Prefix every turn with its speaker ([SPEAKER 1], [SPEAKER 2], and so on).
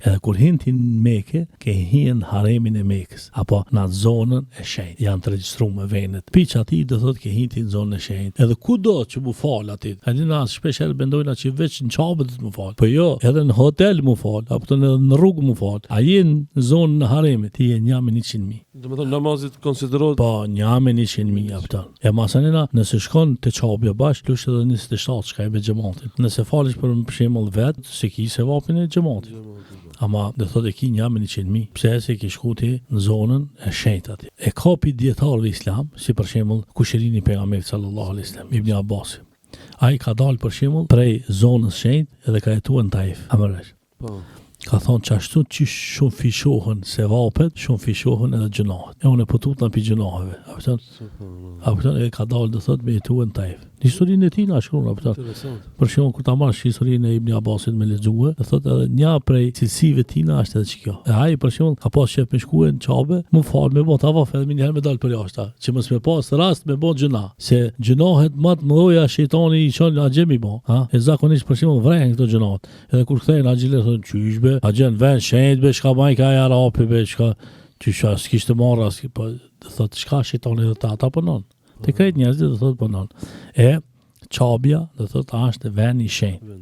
[SPEAKER 1] Edhe kur hintin në Mekë, ke hin haremin e Mekës, apo në atë zonën e shenjtë. Janë të regjistruar me venet. Piç aty do thotë ke hintin në zonën e shenjtë. Edhe kudo që mu fal aty. Ai na shpesh herë mendojnë që veç në Çabë do të mu fal. Po jo, edhe në hotel mu fal, apo në rrugë mu fal. A je në zonën e haremit, ti je 1.100.000.
[SPEAKER 2] Do të thonë namazit konsiderohet
[SPEAKER 1] Po 1.100.000 apëton. E masanena nëse shkon te Çabja bash, lush edhe 27 shka e me xhamatin. Nëse falesh për shembull vet, se ki se vapin e xhamatit. Ama do thotë ki 1.100.000. Pse se ke shku ti në zonën e shenjtë aty. E kapi dietarëve islam, si për shembull kushërini pejgamberit sallallahu alaihi wasallam, Ibn Abbas. Ai ka dalë për shembull prej zonës shenjtë edhe ka jetuar në Taif. Amëresh.
[SPEAKER 2] po.
[SPEAKER 1] Ka thonë që ashtu që shumë fishohen se vapet, shumë fishohen edhe gjënohet. E unë e pëtut në pi gjënoheve. Apëton e ka dalë dhe thot me jetu në Taif. Historinë e tina na shkruan apëton.
[SPEAKER 2] Interesant.
[SPEAKER 1] Për shembull kur ta marrësh historinë e Ibn Abbasit me lexue, dhe thot edhe një prej cilësive tina është edhe kjo. E ai për shembull ka pas shef me shkuë në Çabe, më fal me bota vaf edhe një herë me dal për jashtë, që mos me pas rast me bot gjëna, se gjënohet më të mëdha shejtani i çon agjemi bo, ha? E zakonisht për shembull vren këto gjënat. Edhe kur kthehen agjile thonë çyshbe, agjën vën shenjt be çka bajnë ka arapi be çka çysha s'kishte marrë as, po thot çka shejtani do ta punon. Te krejt njerëzit do thot punon. E Çabja do thot është vend i shenjtë.